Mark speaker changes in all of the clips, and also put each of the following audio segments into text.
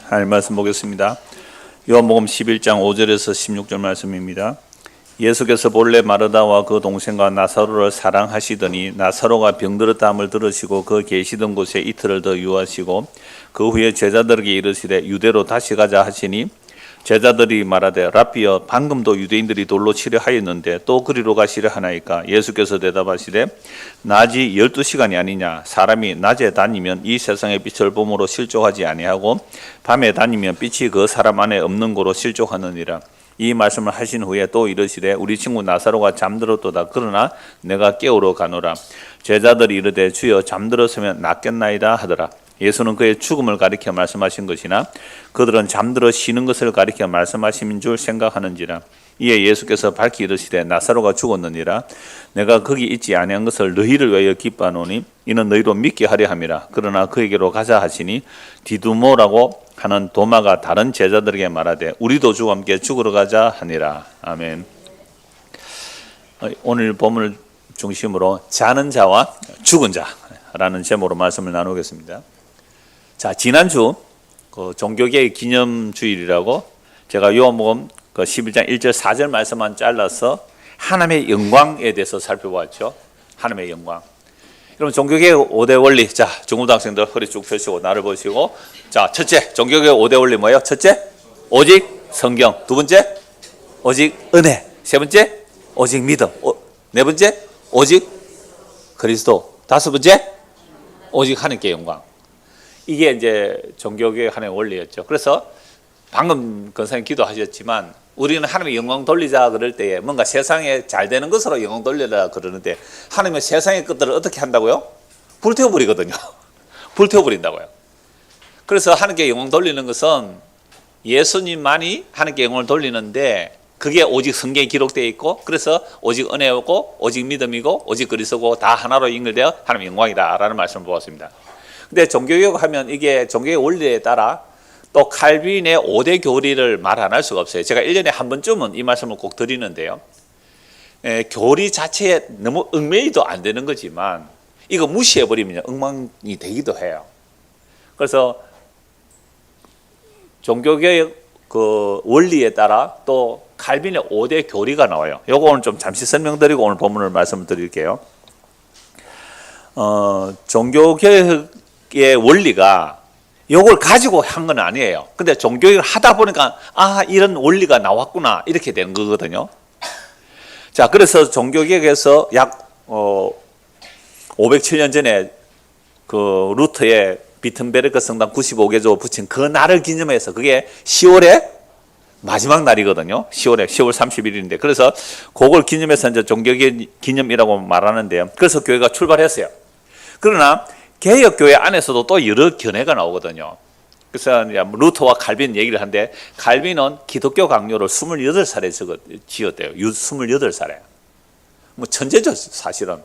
Speaker 1: 하나님 말씀 보겠습니다. 요한복음 11장 5절에서 16절 말씀입니다. 예수께서 본래 마르다와 그 동생과 나사로를 사랑하시더니 나사로가 병들었다 함을 들으시고 그 계시던 곳에 이틀을 더 유하시고 그 후에 제자들에게 이르시되 유대로 다시 가자 하시니 제자들이 말하되 랍비여 방금도 유대인들이 돌로 치려 하였는데 또 그리로 가시려 하나이까? 예수께서 대답하시되 낮이 12시간이 아니냐? 사람이 낮에 다니면 이 세상의 빛을 봄으로 실족하지 아니하고 밤에 다니면 빛이 그 사람 안에 없는 고로 실족하느니라. 이 말씀을 하신 후에 또 이르시되 우리 친구 나사로가 잠들었도다. 그러나 내가 깨우러 가노라. 제자들이 이르되 주여 잠들었으면 낫겠나이다 하더라. 예수는 그의 죽음을 가리켜 말씀하신 것이나 그들은 잠들어 쉬는 것을 가리켜 말씀하신 줄 생각하는지라. 이에 예수께서 밝히 이르시되 나사로가 죽었느니라. 내가 거기 있지 아니한 것을 너희를 위하여 기뻐하노니 이는 너희로 믿게 하려 함이라. 그러나 그에게로 가자 하시니 디두모라고 하는 도마가 다른 제자들에게 말하되 우리도 주와 함께 죽으러 가자 하니라. 아멘. 오늘 본문을 중심으로 자는 자와 죽은 자라는 제목으로 말씀을 나누겠습니다. 자, 지난주 종교개혁 기념주일이라고 제가 요한복음 11장 1절 4절 말씀만 잘라서 하나님의 영광에 대해서 살펴보았죠. 하나님의 영광. 여러분 종교개혁 5대 원리. 자, 중고등학생들 허리 쭉 펴시고 나를 보시고. 자, 첫째 종교개혁 5대 원리 뭐예요? 첫째 오직 성경. 두 번째 오직 은혜. 세 번째 오직 믿음. 네 번째 오직 그리스도. 다섯 번째 오직 하나님께 영광. 이게 이제 종교개혁 하나의 원리였죠. 그래서 방금 권사님 기도하셨지만 우리는 하나님의 영광 돌리자 그럴 때에 뭔가 세상에 잘 되는 것으로 영광 돌리라 그러는데 하나님은 세상의 것들을 어떻게 한다고요? 불태워버리거든요. 불태워버린다고요. 그래서 하나님께 영광 돌리는 것은 예수님만이 하나님께 영광을 돌리는데 그게 오직 성경에 기록되어 있고 그래서 오직 은혜고 오직 믿음이고 오직 그리스도고 다 하나로 연결되어 하나님의 영광이다라는 말씀을 보았습니다. 근데 종교개혁 하면 이게 종교개혁 원리에 따라 또 칼빈의 5대 교리를 말 안 할 수가 없어요. 제가 1년에 한 번쯤은 이 말씀을 꼭 드리는데요. 교리 자체에 너무 얽매이도 안 되는 거지만 이거 무시해버리면 엉망이 되기도 해요. 그래서 종교개혁 그 원리에 따라 또 칼빈의 5대 교리가 나와요. 요거 오늘 좀 잠시 설명드리고 오늘 본문을 말씀을 드릴게요. 종교개혁의 원리가 요걸 가지고 한 건 아니에요. 근데 종교개혁을 하다 보니까 이런 원리가 나왔구나 이렇게 되는 거거든요. 자, 그래서 종교개혁에서 약 507년 전에 그 루터의 비튼베르크 성당 95개조 붙인 그 날을 기념해서 그게 10월에 마지막 날이거든요. 10월 30일인데 그래서 그걸 기념해서 이제 종교개혁 기념이라고 말하는데요. 그래서 교회가 출발했어요. 그러나 개혁교회 안에서도 또 여러 견해가 나오거든요. 그래서 루터와 칼빈 얘기를 하는데 칼빈은 기독교 강요를 28살에 지었대요. 28살에. 뭐 천재죠, 사실은.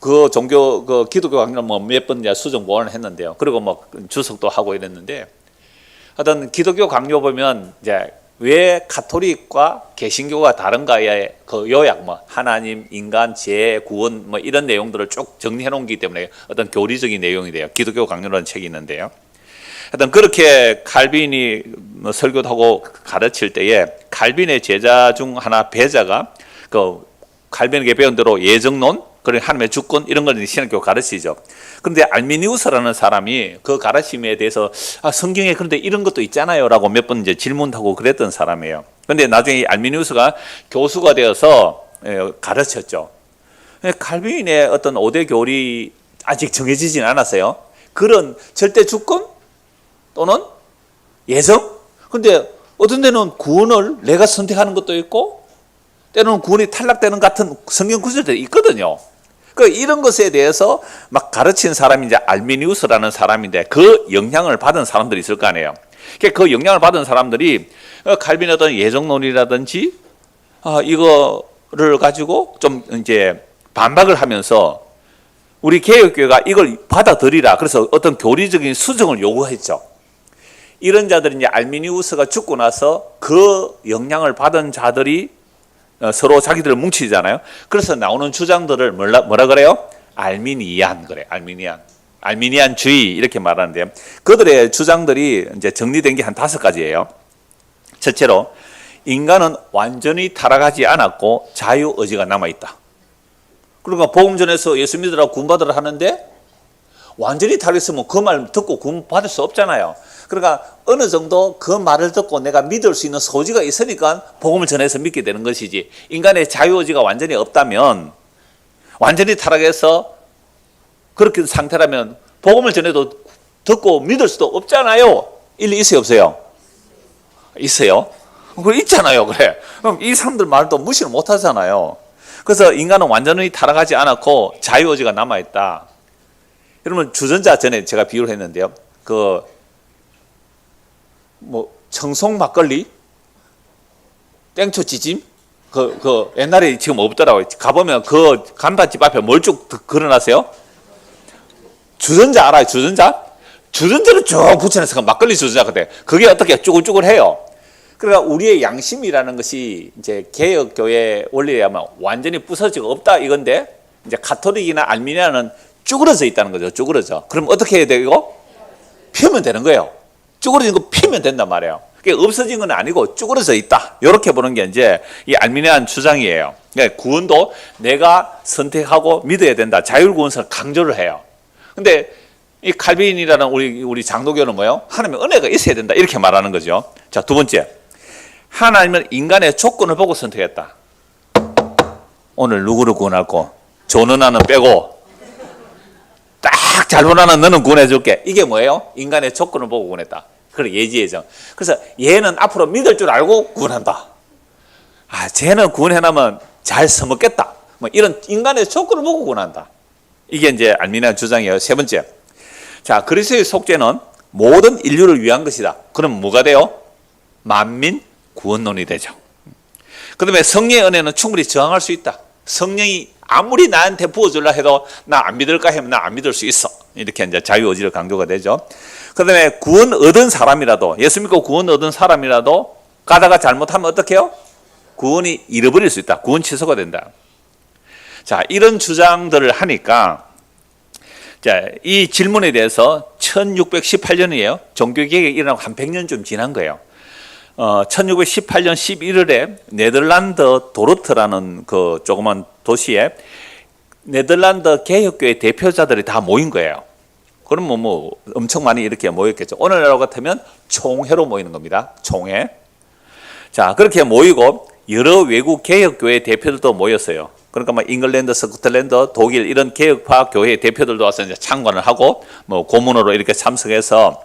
Speaker 1: 그 종교, 그 기독교 강요를 뭐 몇 번 수정 보완을 했는데요. 그리고 뭐 주석도 하고 이랬는데 하여튼 기독교 강요 보면 이제 왜 가톨릭과 개신교가 다른가의 그 요약, 뭐 하나님, 인간, 죄, 구원 뭐 이런 내용들을 쭉 정리해 놓은 거기 때문에 어떤 교리적인 내용이 돼요. 기독교 강요라는 책이 있는데요. 하여튼 그렇게 칼빈이 뭐 설교도 하고 가르칠 때에 칼빈의 제자 중 하나 베자가 그 칼빈에게 배운 대로 예정론, 그리고 하나님의 주권 이런 걸 신학교가 가르치죠. 그런데 알미니우스라는 사람이 그 가르침에 대해서 성경에 그런데 이런 것도 있잖아요라고 몇 번 이제 질문하고 그랬던 사람이에요. 그런데 나중에 알미니우스가 교수가 되어서 가르쳤죠. 칼빈의 어떤 5대 교리 아직 정해지진 않았어요. 그런 절대 주권 또는 예정. 그런데 어떤 데는 구원을 내가 선택하는 것도 있고 때로는 구원이 탈락되는 같은 성경 구절들이 있거든요. 이런 것에 대해서 막 가르친 사람이 이제 알미니우스라는 사람인데 그 영향을 받은 사람들이 있을 거 아니에요. 그 영향을 받은 사람들이 칼빈의 어떤 예정론이라든지 이거를 가지고 좀 이제 반박을 하면서 우리 개혁교회가 이걸 받아들이라. 그래서 어떤 교리적인 수정을 요구했죠. 이런 자들이 이제 알미니우스가 죽고 나서 그 영향을 받은 자들이 서로 자기들을 뭉치잖아요. 그래서 나오는 주장들을 뭐라 그래요? 알미니안 그래. 알미니안. 알미니안주의 이렇게 말하는데 그들의 주장들이 이제 정리된 게 한 5가지예요. 첫째로 인간은 완전히 타락하지 않았고 자유의지가 남아있다. 그러니까 복음전에서 예수 믿으라 구원받으라 하는데 완전히 타락했으면 그 말 듣고 구원받을 수 없잖아요. 그러니까 어느 정도 그 말을 듣고 내가 믿을 수 있는 소지가 있으니까 복음을 전해서 믿게 되는 것이지, 인간의 자유의지가 완전히 없다면, 완전히 타락해서 그렇게 상태라면 복음을 전해도 듣고 믿을 수도 없잖아요. 일리 있어요, 없어요? 있어요. 그래, 있잖아요. 그래. 그럼 이 사람들 말도 무시를 못 하잖아요. 그래서 인간은 완전히 타락하지 않았고 자유의지가 남아있다. 여러분, 주전자 전에 제가 비유를 했는데요. 청송 막걸리, 땡초 찌짐, 옛날에 지금 없더라고요. 가보면 그 간판집 앞에 뭘 쭉 걸어놨어요? 주전자 알아요? 주전자? 주전자를 쭉 붙여놔서 막걸리 주전자 그때. 그게 어떻게 쭈글쭈글해요. 그러니까 우리의 양심이라는 것이 이제 개혁교회 원리에 하면 완전히 부서지고 없다 이건데, 이제 가톨릭이나 알미니아는 쭈그러져 있다는 거죠. 쭈그러져. 그럼 어떻게 해야 되고? 피우면 되는 거예요. 쭈그러진 거 피우면 된단 말이에요. 그게 없어진 건 아니고 쭈그러져 있다. 이렇게 보는 게 이제 이 알미니안 주장이에요. 그러니까 구원도 내가 선택하고 믿어야 된다. 자율구원성을 강조를 해요. 근데 이 칼빈이라는 우리 장로교는 뭐예요? 하나님의 은혜가 있어야 된다. 이렇게 말하는 거죠. 자, 두 번째. 하나님은 인간의 조건을 보고 선택했다. 오늘 누구를 구원할고? 조는아는 빼고 딱 잘못하는 너는 구원해줄게. 이게 뭐예요? 인간의 조건을 보고 구원했다. 그래, 예지예정. 그래서 얘는 앞으로 믿을 줄 알고 구원한다. 쟤는 구원해놓으면 잘 써먹겠다. 뭐 이런 인간의 조건을 보고 구원한다. 이게 이제 알미니안 주장이에요. 세 번째. 자, 그리스도의 속죄는 모든 인류를 위한 것이다. 그럼 뭐가 돼요? 만민 구원론이 되죠. 그 다음에 성령의 은혜는 충분히 저항할 수 있다. 성령이 아무리 나한테 부어주려 해도 나 안 믿을까 하면 나 안 믿을 수 있어. 이렇게 이제 자유의지를 강조가 되죠. 그 다음에 구원 얻은 사람이라도, 예수 믿고 구원 얻은 사람이라도 가다가 잘못하면 어떻게 해요? 구원이 잃어버릴 수 있다. 구원 취소가 된다. 자, 이런 주장들을 하니까, 자, 이 질문에 대해서 1618년이에요. 종교개혁이 일어나고 한 100년 좀 지난 거예요. 1618년 11월에 네덜란드 도르트라는 그 조그만 도시에 네덜란드 개혁교회 대표자들이 다 모인 거예요. 그럼 뭐 엄청 많이 이렇게 모였겠죠. 오늘날 같으면 총회로 모이는 겁니다. 총회. 자, 그렇게 모이고 여러 외국 개혁교회 대표들도 모였어요. 그러니까 뭐 잉글랜드, 스코틀랜드, 독일 이런 개혁파 교회 대표들도 와서 이제 참관을 하고 뭐 고문으로 이렇게 참석해서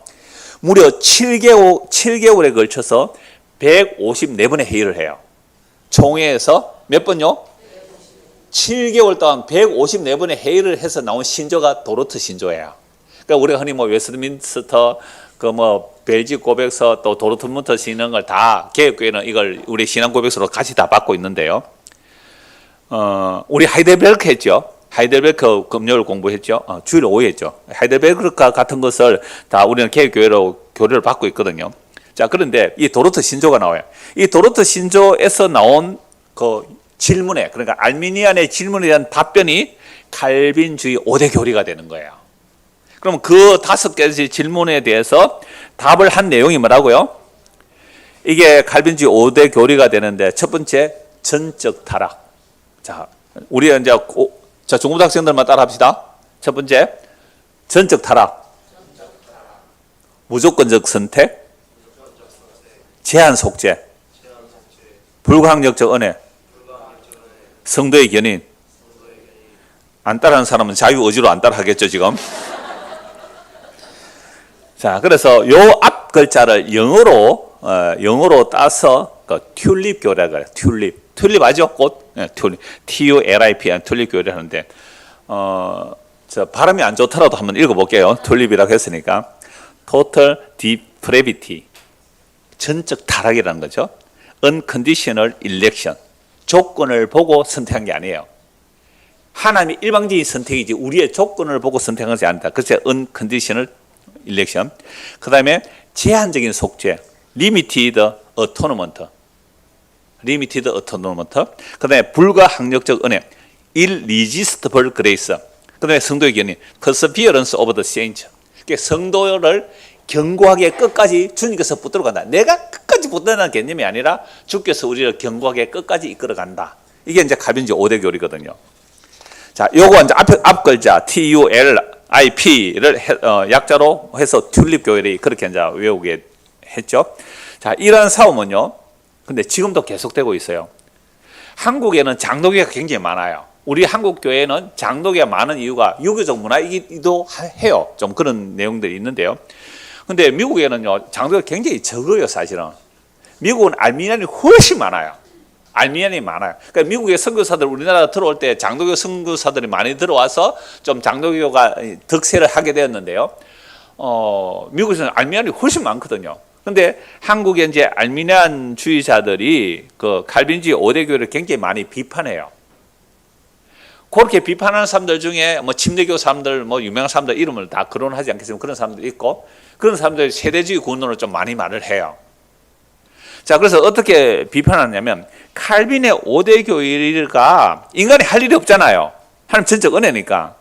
Speaker 1: 무려 7개월에 걸쳐서 154번의 회의를 해요. 총회에서 몇 번요? 7개월 동안 154번의 회의를 해서 나온 신조가 도르트 신조예요. 그러니까 우리가 흔히 뭐 웨스트민스터, 벨지 고백서, 또 도르트문트 신앙 걸 다 개혁교회는 이걸 우리 신앙 고백서로 같이 다 받고 있는데요. 우리 하이델베르크 했죠. 하이델베르크 금요일 공부했죠. 주일 5회 했죠. 하이델베르크 같은 것을 다 우리는 개혁교회로 교류를 받고 있거든요. 자, 그런데 이 도르트 신조가 나와요. 이 도르트 신조에서 나온 그 질문에, 그러니까 알미니안의 질문에 대한 답변이 칼빈주의 5대 교리가 되는 거예요. 그럼 그 5가지 질문에 대해서 답을 한 내용이 뭐라고요? 이게 칼빈주의 5대 교리가 되는데, 첫 번째, 전적 타락. 자, 우리 이제 중고등 학생들만 따라 합시다. 첫 번째, 전적 타락. 무조건적 선택. 제한 속죄. 불가항력적 은혜. 성도의 견인. 안 따라하는 사람은 자유의지로 안 따라하겠죠, 지금. 자, 그래서 요 앞 글자를 영어로 따서 튤립 교리라고 해요. 튤립 아죠? 꽃? 네, 튤립. TULIP, 튤립 교리 하는데, 발음이 안 좋더라도 한번 읽어볼게요. 튤립이라고 했으니까. Total depravity. 전적 타락이라는 거죠. Unconditional election. 조건을 보고 선택한 게 아니에요. 하나님의 일방적인 선택이지 우리의 조건을 보고 선택하지 않는다. 그래서 Unconditional election. 그 다음에 제한적인 속죄. Limited atonement. 그 다음에 불가항력적 은혜. Irresistible grace. 그다음에 성도의 견인, perseverance of the saints. 성도를 견고하게 끝까지 주님께서 붙들어 간다. 내가 끝까지 붙들어가는 개념이 아니라 주께서 우리를 견고하게 끝까지 이끌어 간다. 이게 이제 칼빈주의 5대 교리거든요. 자, 요거 이제 앞 글자 TULIP를 약자로 해서 튤립 교회를 그렇게 이제 외우게 했죠. 자, 이런 싸움은요. 근데 지금도 계속되고 있어요. 한국에는 장로교가 굉장히 많아요. 우리 한국 교회는 장로교가 많은 이유가 유교적 문화이기도 해요. 좀 그런 내용들이 있는데요. 근데 미국에는요, 장로교가 굉장히 적어요, 사실은. 미국은 알미니안이 훨씬 많아요. 알미니안이 많아요. 그러니까 미국의 선교사들 우리나라 들어올 때 장로교 선교사들이 많이 들어와서 좀 장로교가 득세를 하게 되었는데요. 미국에서는 알미니안이 훨씬 많거든요. 근데 한국의 이제 알미니안주의자들이 그 칼빈주의 5대 교회를 굉장히 많이 비판해요. 그렇게 비판하는 사람들 중에 뭐 침례교 사람들, 뭐 유명한 사람들 이름을 다 거론하지 않겠지만 그런 사람들 있고, 그런 사람들이 세대주의 구원론을 좀 많이 말을 해요. 자, 그래서 어떻게 비판하냐면 칼빈의 5대 교리가 인간이 할 일이 없잖아요. 하나님 전적 은혜니까.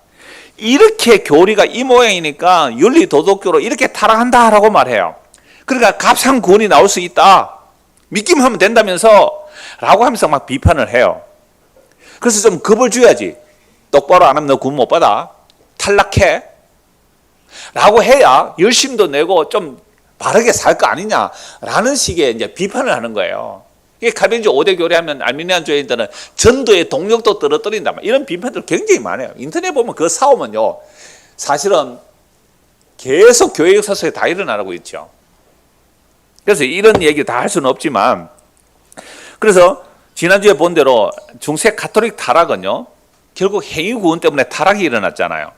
Speaker 1: 이렇게 교리가 이 모양이니까 윤리 도덕교로 이렇게 타락한다라고 말해요. 그러니까 값싼 구원이 나올 수 있다. 믿기만 하면 된다면서 라고 하면서 막 비판을 해요. 그래서 좀 겁을 줘야지. 똑바로 안 하면 너 구원 못 받아. 탈락해. 라고 해야 열심도 내고 좀 바르게 살 거 아니냐라는 식의 이제 비판을 하는 거예요. 이게 칼빈주 5대 교리하면 알미니안주의인들은 전도의 동력도 떨어뜨린다. 이런 비판들 굉장히 많아요. 인터넷 보면 그 싸움은요, 사실은 계속 교회 역사 속에 다 일어나고 있죠. 그래서 이런 얘기 다 할 수는 없지만, 그래서 지난주에 본 대로 중세 가톨릭 타락은요, 결국 행위 구원 때문에 타락이 일어났잖아요.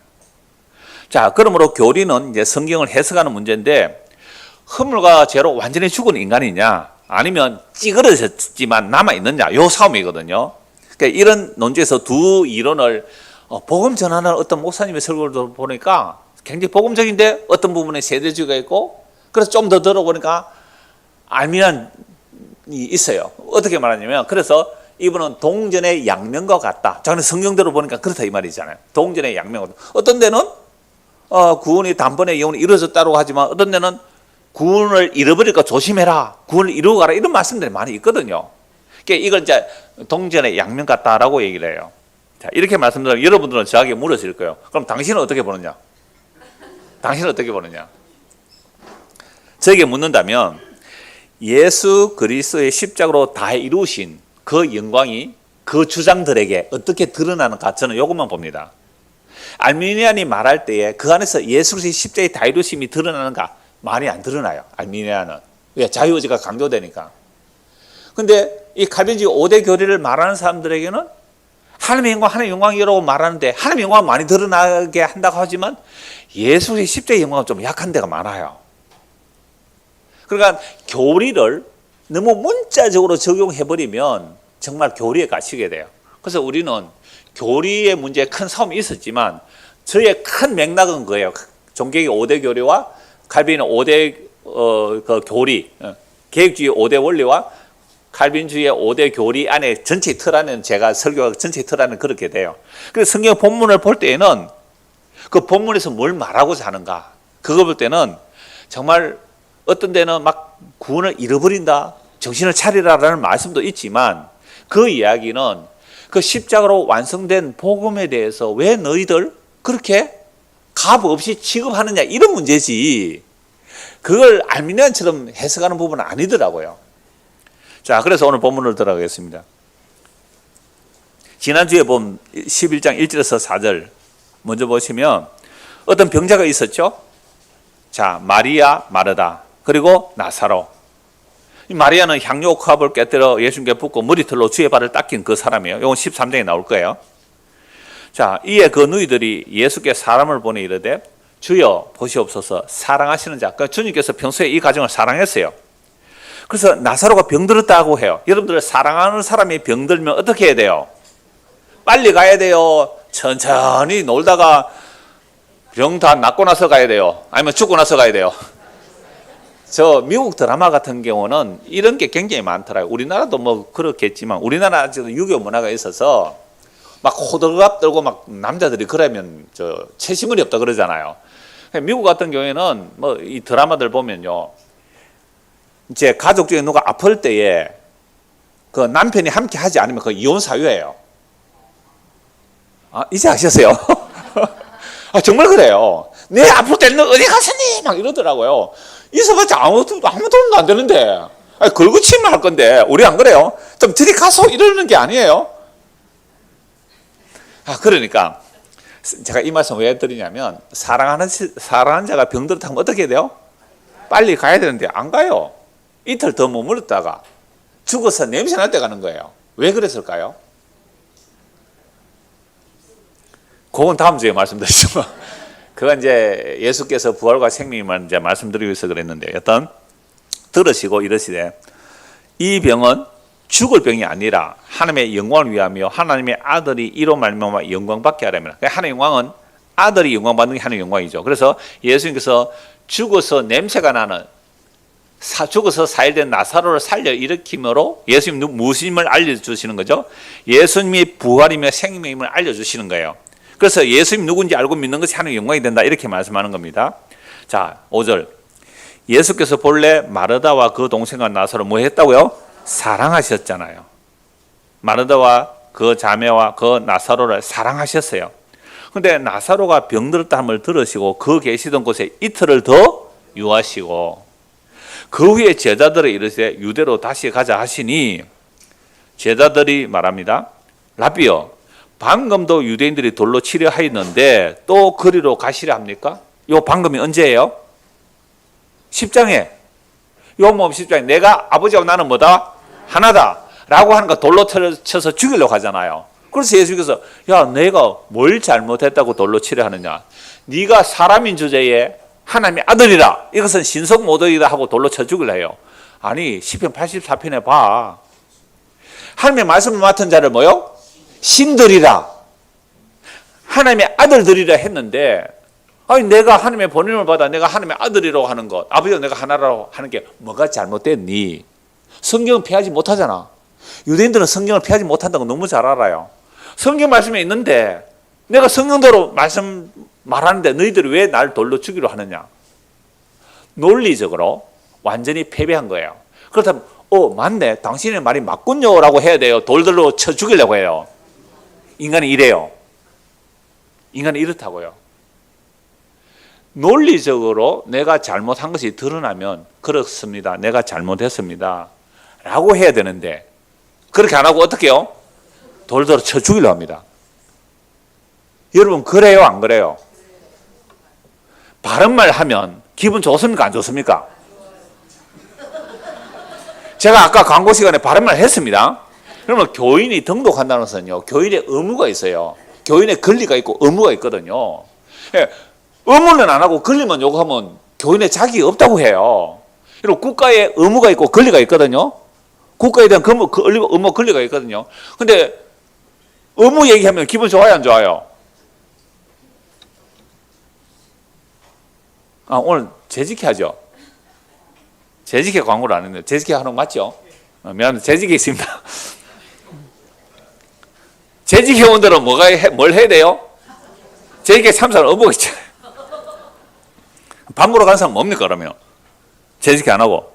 Speaker 1: 자, 그러므로 교리는 이제 성경을 해석하는 문제인데, 허물과 죄로 완전히 죽은 인간이냐, 아니면 찌그러졌지만 남아있느냐, 요 싸움이거든요. 그러니까 이런 논지에서 두 이론을 복음 전하는 어떤 목사님의 설교를 보니까 굉장히 복음적인데 어떤 부분에 세대주의가 있고, 그래서 좀 더 들어보니까 알미니안이 있어요. 어떻게 말하냐면, 그래서 이분은 동전의 양면과 같다. 저는 성경대로 보니까 그렇다 이 말이잖아요. 동전의 양면과 같다. 어떤 데는 구원이 단번에 영원히 이루어졌다고 하지만 어떤 데는 구원을 잃어버릴까 조심해라. 구원을 이루어 가라. 이런 말씀들이 많이 있거든요. 그러니까 이걸 이제 동전의 양면 같다라고 얘기를 해요. 자, 이렇게 말씀드리면 여러분들은 저에게 물으실 거예요. 그럼 당신은 어떻게 보느냐? 당신은 어떻게 보느냐? 저에게 묻는다면 예수 그리스도의 십자가로 다 이루신 그 영광이 그 주장들에게 어떻게 드러나는가, 저는 이것만 봅니다. 알미니안이 말할 때에 그 안에서 예수 그리스도의 십자가의 다 이루심이 드러나는가? 말이 안 드러나요. 알미니안은. 왜? 자유의지가 강조되니까. 근데 이 칼빈주의 5대 교리를 말하는 사람들에게는 하나님의 영광, 하나님의 영광이라고 말하는데 하나님의 영광은 많이 드러나게 한다고 하지만 예수의 십자가의 영광은 좀 약한 데가 많아요. 그러니까 교리를 너무 문자적으로 적용해버리면 정말 교리에 갇히게 돼요. 그래서 우리는 교리의 문제에 큰 싸움이 있었지만 저의 큰 맥락은 그예요. 종교의 5대 교리와 칼빈의 5대 그 교리, 계획주의 5대 원리와 칼빈주의의 5대 교리 안에 전체 틀 안에는 제가 설교가 전체 틀 안에는 그렇게 돼요. 그래서 성경 본문을 볼 때에는 그 본문에서 뭘 말하고자 하는가, 그거 볼 때는 정말 어떤 데는 막 구원을 잃어버린다, 정신을 차리라라는 말씀도 있지만 그 이야기는 그 십자가로 완성된 복음에 대해서 왜 너희들 그렇게 값 없이 취급하느냐, 이런 문제지 그걸 알미니안처럼 해석하는 부분은 아니더라고요. 자, 그래서 오늘 본문을 들어가겠습니다. 지난주에 본 11장 1절에서 4절 먼저 보시면 어떤 병자가 있었죠. 자, 마리아, 마르다, 그리고 나사로. 마리아는 향유 옥합을 깨뜨려 예수님께 붓고 머리털로 주의 발을 닦인 그 사람이에요. 이건 13장에 나올 거예요. 자, 이에 그 누이들이 예수께 사람을 보내 이르되 주여 보시옵소서, 사랑하시는 자. 그러니까 주님께서 평소에 이 가정을 사랑했어요. 그래서 나사로가 병들었다고 해요. 여러분들, 사랑하는 사람이 병들면 어떻게 해야 돼요? 빨리 가야 돼요? 천천히 놀다가 병 다 낫고 나서 가야 돼요? 아니면 죽고 나서 가야 돼요? 저 미국 드라마 같은 경우는 이런 게 굉장히 많더라고요. 우리나라도 뭐 그렇겠지만 우리나라 아직도 유교 문화가 있어서 막 호들갑 떨고 막 남자들이 그러면 저 체시물이 없다 그러잖아요. 미국 같은 경우에는 뭐 이 드라마들 보면요, 이제 가족 중에 누가 아플 때에 그 남편이 함께 하지 않으면 그 이혼 사유예요. 아, 이제 아셨어요? 아, 정말 그래요. 내 아플 때는 어디 갔으니? 막 이러더라고요. 있어봤자 아무 도움도 안 되는데. 아니, 걸고치면 할 건데, 우리 안 그래요? 좀 들이가서 이러는 게 아니에요? 아, 그러니까, 제가 이 말씀 왜 드리냐면, 사랑하는 자가 병들었다 하면 어떻게 해야 돼요? 빨리 가야 되는데, 안 가요. 이틀 더 머물렀다가, 죽어서 냄새 날 때 가는 거예요. 왜 그랬을까요? 그건 다음 주에 말씀드리죠. 그건 이제 예수께서 부활과 생명을 이제 말씀드리기 위해서 그랬는데, 여튼 들으시고 이러시되, 이 병은 죽을 병이 아니라 하나님의 영광을 위하며 하나님의 아들이 이로 말미암아 영광받게 하려면, 하나님의 영광은 아들이 영광받는 게 하나님의 영광이죠. 그래서 예수님께서 죽어서 냄새가 나는, 죽어서 4일 된 나사로를 살려 일으킴으로 예수님 무엇임을 알려주시는 거죠. 예수님이 부활이며 생명임을 알려주시는 거예요. 그래서 예수님 누군지 알고 믿는 것이 하나님의 영광이 된다, 이렇게 말씀하는 겁니다. 자, 5절. 예수께서 본래 마르다와 그 동생과 나사로 뭐 했다고요? 사랑하셨잖아요. 마르다와 그 자매와 그 나사로를 사랑하셨어요. 근데 나사로가 병들었다 함을 들으시고 그 계시던 곳에 이틀을 더 유하시고, 그 후에 제자들이 이르시되 유대로 다시 가자 하시니, 제자들이 말합니다. 라비여, 방금도 유대인들이 돌로 치려 하였는데 또 그리로 가시려 합니까? 요 방금이 언제예요? 10장에, 요한복음 10장에 내가 아버지하고 나는 뭐다? 하나다 라고 하는 거 돌로 쳐서 죽이려고 하잖아요. 그래서 예수께서 야, 내가 뭘 잘못했다고 돌로 치려 하느냐? 네가 사람인 주제에 하나님의 아들이라, 이것은 신성 모독이다 하고 돌로 쳐 죽이려 해요. 아니, 시편 84편에 봐. 하나님의 말씀을 맡은 자를 뭐요? 신들이라, 하나님의 아들들이라 했는데, 아니, 내가 하나님의 본인을 받아 내가 하나님의 아들이라고 하는 것, 아버지가 내가 하나라고 하는 게 뭐가 잘못됐니? 성경은 피하지 못하잖아. 유대인들은 성경을 피하지 못한다고 너무 잘 알아요. 성경 말씀에 있는데 내가 성경대로 말씀 말하는데 너희들이 왜 날 돌로 죽이려 하느냐? 논리적으로 완전히 패배한 거예요. 그렇다면 맞네, 당신의 말이 맞군요 라고 해야 돼요? 돌들로 쳐 죽이려고 해요? 인간이 이래요. 인간이 이렇다고요. 논리적으로 내가 잘못한 것이 드러나면 그렇습니다, 내가 잘못했습니다 라고 해야 되는데, 그렇게 안 하고 어떻게 해요? 돌들로 쳐 죽이려고 합니다. 여러분, 그래요 안 그래요? 바른 말 하면 기분 좋습니까 안 좋습니까? 제가 아까 광고 시간에 바른 말 했습니다. 그러면 교인이 등록한다는 것은요, 교인의 의무가 있어요. 교인의 권리가 있고 의무가 있거든요. 의무는 안 하고 권리만 요구하면 교인의 자격이 없다고 해요. 그리고 국가의 의무가 있고 권리가 있거든요. 국가에 대한 의무, 권리가 있거든요. 근데 의무 얘기하면 기분 좋아요 안 좋아요? 아, 오늘 재직해 하죠? 재직해 광고를 안 했는데 재직해 하는 거 맞죠? 미안합니다. 재직해 있습니다. 재직 회원들은 뭘 해야 돼요? 재직에 참석할 의무가 있잖아요. 밥 먹으러 가는 사람 뭡니까 그러면? 재직해 안 하고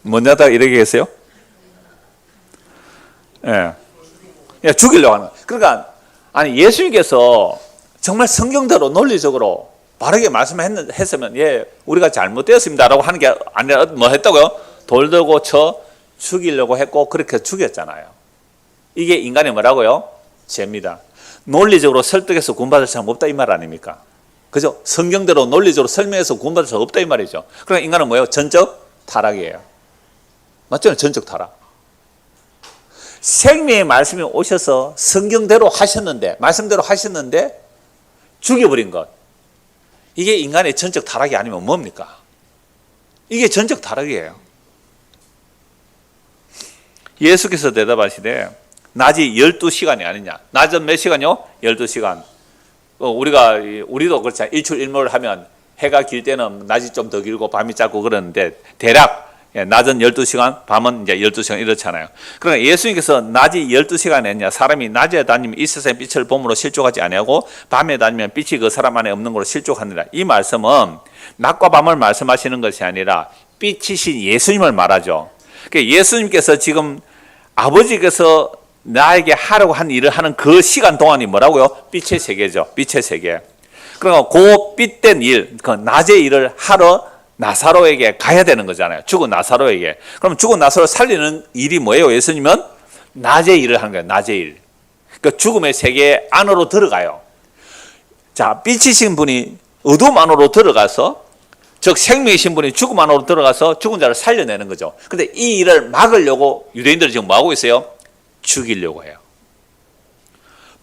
Speaker 1: 뭔 하다가 이렇게 했어요? 예, 죽이려고 하는 거예요. 그러니까 아니, 예수님께서 정말 성경대로 논리적으로 바르게 말씀했으면 우리가 잘못되었습니다라고 하는 게 아니라 뭐 했다고요? 돌 들고 쳐 죽이려고 했고 그렇게 죽였잖아요. 이게 인간의 뭐라고요? 죄입니다. 논리적으로 설득해서 구원받을 사람 없다 이 말 아닙니까? 그죠? 성경대로 논리적으로 설명해서 구원받을 사람 없다 이 말이죠. 그러니까 인간은 뭐예요? 전적 타락이에요. 맞죠? 전적 타락. 생명의 말씀이 오셔서 성경대로 하셨는데, 말씀대로 하셨는데 죽여버린 것, 이게 인간의 전적 타락이 아니면 뭡니까? 이게 전적 타락이에요. 예수께서 대답하시되 낮이 12시간이 아니냐. 낮은 몇 시간이요? 12시간. 우리도 그렇잖아요. 일출 일몰을 하면 해가 길 때는 낮이 좀 더 길고 밤이 짧고 그러는데 대략 예, 낮은 12시간, 밤은 이제 12시간 이렇잖아요. 그러니까 예수님께서 낮이 12시간에 했냐, 사람이 낮에 다니면 이 세상의 빛을 봄으로 실족하지 아니하고 밤에 다니면 빛이 그 사람 안에 없는 걸로 실족하느니라. 이 말씀은 낮과 밤을 말씀하시는 것이 아니라 빛이신 예수님을 말하죠. 그러니까 예수님께서 지금 아버지께서 나에게 하려고 한 일을 하는 그 시간 동안이 뭐라고요? 빛의 세계죠. 빛의 세계. 그러니까 그 빛된 일, 그 낮의 일을 하러 나사로에게 가야 되는 거잖아요. 죽은 나사로에게. 그럼 죽은 나사로 살리는 일이 뭐예요? 예수님은 낮의 일을 하는 거예요. 낮의 일. 그러니까 죽음의 세계 안으로 들어가요. 자, 빛이신 분이 어둠 안으로 들어가서, 즉 생명이신 분이 죽음 안으로 들어가서 죽은 자를 살려내는 거죠. 근데 이 일을 막으려고 유대인들이 지금 뭐 하고 있어요? 죽이려고 해요.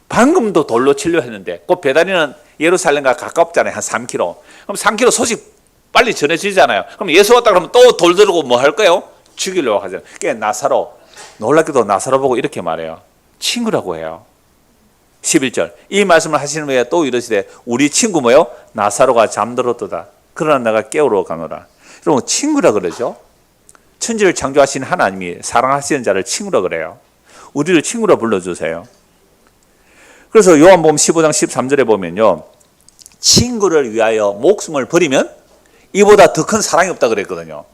Speaker 1: 방금도 돌로 치려 했는데, 그 베다니는 예루살렘과 가깝잖아요. 한 3km. 그럼 3km 소식 빨리 전해지잖아요. 그럼 예수 왔다 그러면 또 돌 들고 뭐 할 거예요? 죽이려고 하잖아요. 그러니까 나사로, 놀랍게도 나사로 보고 이렇게 말해요. 친구라고 해요. 11절. 이 말씀을 하시는 후에 또 이러시되 우리 친구 뭐요? 나사로가 잠들었도다. 그러나 내가 깨우러 가노라. 여러분, 친구라 그러죠. 천지를 창조하신 하나님이 사랑하시는 자를 친구라 그래요. 우리를 친구라 불러주세요. 그래서 요한복음 15장 13절에 보면요, 친구를 위하여 목숨을 버리면 이보다 더 큰 사랑이 없다 그랬거든요.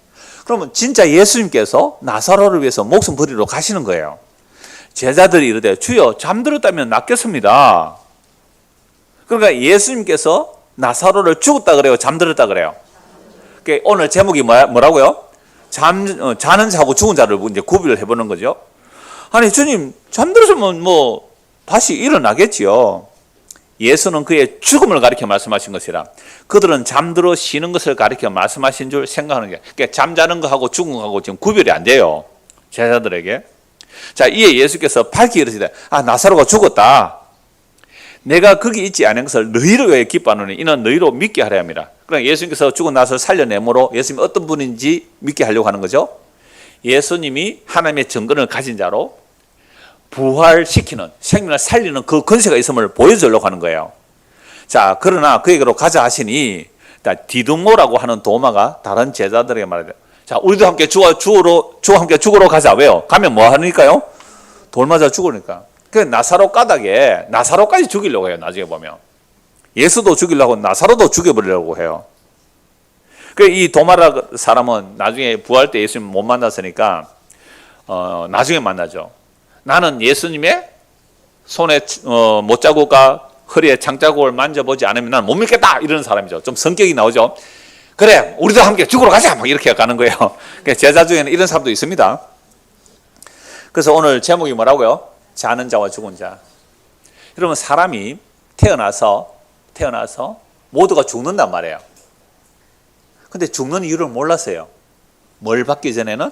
Speaker 1: 그러면 진짜 예수님께서 나사로를 위해서 목숨 버리러 가시는 거예요. 제자들이 이르되 주여 잠들었다면 낫겠습니다. 그러니까 예수님께서 나사로를 죽었다 그래요? 잠들었다 그래요? 그러니까 오늘 제목이 뭐라고요? 자는 자하고 죽은 자를 이제 구별을 해보는 거죠. 아니 주님 잠들었으면 뭐 다시 일어나겠지요. 예수는 그의 죽음을 가리켜 말씀하신 것이라. 그들은 잠들어 쉬는 것을 가리켜 말씀하신 줄 생각하는 게, 그러니까 잠자는 거하고 죽은 거하고 지금 구별이 안 돼요, 제자들에게. 자, 이에 예수께서 밝히 이르시되 나사로가 죽었다. 내가 거기 있지 않은 것을 너희로 왜 기뻐하노니 이는 너희로 믿게 하려 함이라. 그러니까 예수님께서 죽은 나사로를 살려내므로 예수님이 어떤 분인지 믿게 하려고 하는 거죠. 예수님이 하나님의 정권을 가진 자로 부활시키는, 생명을 살리는 그 권세가 있음을 보여주려고 하는 거예요. 자, 그러나 그에게로 가자 하시니 디두모라고 하는 도마가 다른 제자들에게 말해요. 자, 우리도 함께 주와 함께 죽으러 가자. 왜요? 가면 뭐 하니까요? 돌 맞아 죽으니까. 그 나사로 까닭에 나사로까지 죽이려고 해요. 나중에 보면 예수도 죽이려고 나사로도 죽여버리려고 해요. 그 이 도마라 사람은 나중에 부활 때 예수님 못 만났으니까 나중에 만나죠. 나는 예수님의 손에 못자국과 허리에 장자국을 만져보지 않으면 나는 못 믿겠다, 이런 사람이죠. 좀 성격이 나오죠. 그래, 우리도 함께 죽으러 가자, 막 이렇게 가는 거예요. 제자 중에는 이런 사람도 있습니다. 그래서 오늘 제목이 뭐라고요? 자는 자와 죽은 자. 여러분, 사람이 태어나서 모두가 죽는단 말이에요. 근데 죽는 이유를 몰랐어요. 뭘 받기 전에는?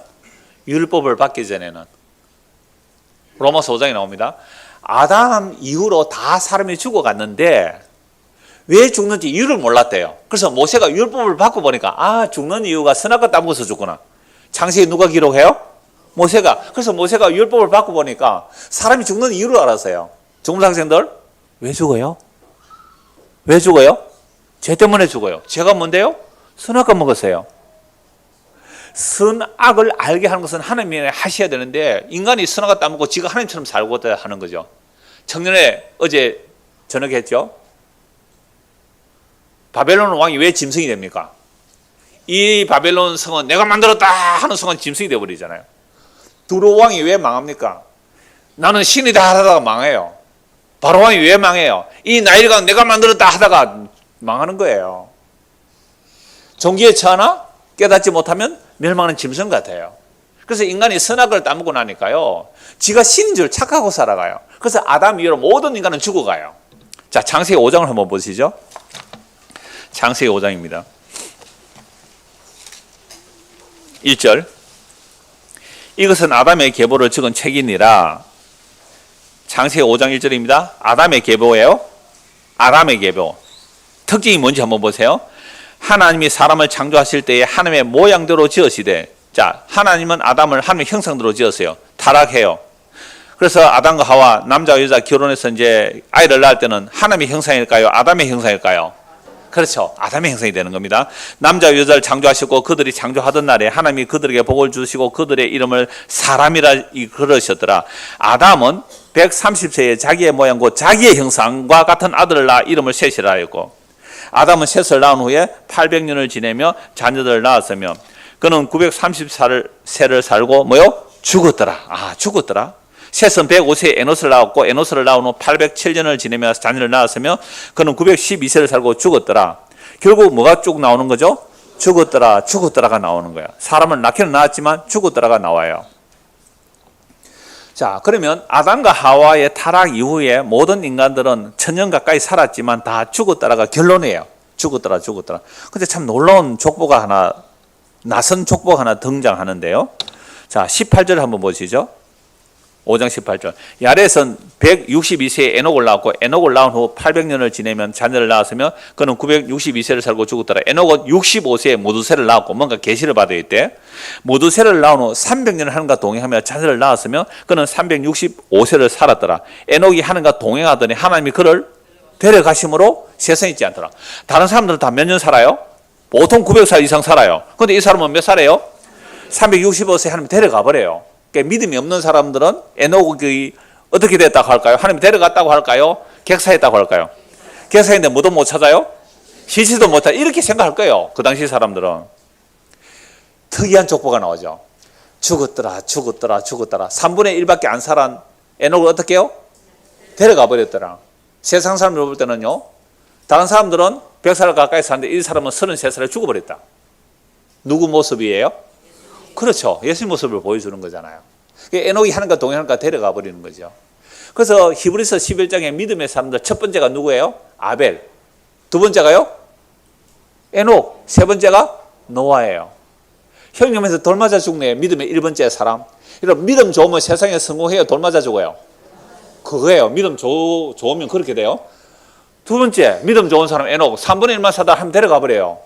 Speaker 1: 율법을 받기 전에는. 로마서 5장에 나옵니다. 아담 이후로 다 사람이 죽어갔는데 왜 죽는지 이유를 몰랐대요. 그래서 모세가 율법을 받고 보니까 죽는 이유가 선악과 따먹어서 죽구나. 창세기 누가 기록해요? 모세가. 그래서 모세가 율법을 받고 보니까 사람이 죽는 이유를 알았어요. 중고등학생들 왜 죽어요? 왜 죽어요? 죄 때문에 죽어요. 죄가 뭔데요? 선악과 먹었어요. 선악을 알게 하는 것은 하나님이 하셔야 되는데 인간이 선악과 따먹고 지가 하나님처럼 살고 하는 거죠. 청년에 어제 저녁에 했죠. 바벨론 왕이 왜 짐승이 됩니까? 이 바벨론 성은 내가 만들었다 하는 성은 짐승이 되어버리잖아요. 두로 왕이 왜 망합니까? 나는 신이다 하다가 망해요. 바로 왕이 왜 망해요? 이 나일가 내가 만들었다 하다가 망하는 거예요. 종기에 처하나 깨닫지 못하면 멸망하는 짐승 같아요. 그래서 인간이 선악을 따먹고 나니까요, 지가 신인 줄 착하고 살아가요. 그래서 아담 이후로 모든 인간은 죽어가요. 자, 창세기 5장을 한번 보시죠. 창세기 5장입니다. 1절. 이것은 아담의 계보를 적은 책이니라. 창세기 5장 1절입니다. 아담의 계보예요. 아담의 계보. 특징이 뭔지 한번 보세요. 하나님이 사람을 창조하실 때에 하나님의 모양대로 지으시되, 자, 하나님은 아담을 하나님의 형상대로 지었어요. 타락해요. 그래서 아담과 하와, 남자와 여자 결혼해서 이제 아이를 낳을 때는 하나님의 형상일까요? 아담의 형상일까요? 그렇죠. 아담의 형상이 되는 겁니다. 남자와 여자를 창조하셨고 그들이 창조하던 날에 하나님이 그들에게 복을 주시고 그들의 이름을 사람이라 그러셨더라. 아담은 130세에 자기의 모양 곧 자기의 형상과 같은 아들을 낳아 이름을 셋이라 하였고 아담은 셋을 낳은 후에 800년을 지내며 자녀들을 낳았으며 그는 930세를 살고 뭐요? 죽었더라. 죽었더라. 셋은 105세에 에노스를 낳았고 에노스를 낳은 후 807년을 지내며 자녀를 낳았으며 그는 912세를 살고 죽었더라. 결국 뭐가 쭉 나오는 거죠? 죽었더라가 나오는 거야. 사람을 낳기는 낳았지만 죽었더라가 나와요. 자, 그러면 아담과 하와의 타락 이후에 모든 인간들은 천년 가까이 살았지만 다 죽었더라가 결론이에요. 죽었더라. 근데 참 놀라운 족보가 하나, 낯선 족보가 하나 등장하는데요. 자, 18절 한번 보시죠. 5장 18절. 야렛은 162세에 에녹을 낳았고 에녹을 낳은 후 800년을 지내면 자녀를 낳았으며 그는 962세를 살고 죽었더라. 에녹은 65세에 모두세를 낳았고 뭔가 계시를 받아야 돼. 모두세를 낳은 후 300년을 하는가 동행하며 자녀를 낳았으며 그는 365세를 살았더라. 에녹이 하는가 동행하더니 하나님이 그를 데려가심으로 세상에 있지 않더라. 다른 사람들은 다 몇 년 살아요? 보통 900살 이상 살아요. 근데 이 사람은 몇 살이에요? 365세 하나님이 데려가 버려요. 그러니까 믿음이 없는 사람들은 에녹이 어떻게 됐다고 할까요? 하나님이 데려갔다고 할까요? 객사했다고 할까요? 객사했는데 뭐도 못 찾아요? 시체도 못 찾아요. 이렇게 생각할 거예요. 그 당시 사람들은. 특이한 족보가 나오죠. 죽었더라. 3분의 1밖에 안 살아 에녹을 어떻게 해요? 데려가 버렸더라. 세상 사람들 볼 때는요. 다른 사람들은 100살 가까이 사는데 이 사람은 33살에 죽어버렸다. 누구 모습이에요? 그렇죠. 예수님 모습을 보여주는 거잖아요. 에녹이 하는가 동행하는가 데려가 버리는 거죠. 그래서 히브리서 11장에 믿음의 사람들 첫 번째가 누구예요? 아벨. 두 번째가요? 에녹. 세 번째가 노아예요. 형님에서 돌 맞아 죽네. 믿음의 1번째 사람. 여러분 믿음 좋으면 세상에 성공해요? 돌 맞아 죽어요? 그거예요. 믿음 좋으면 그렇게 돼요. 두 번째 믿음 좋은 사람 에녹. 3분의 1만 사다 하면 데려가 버려요.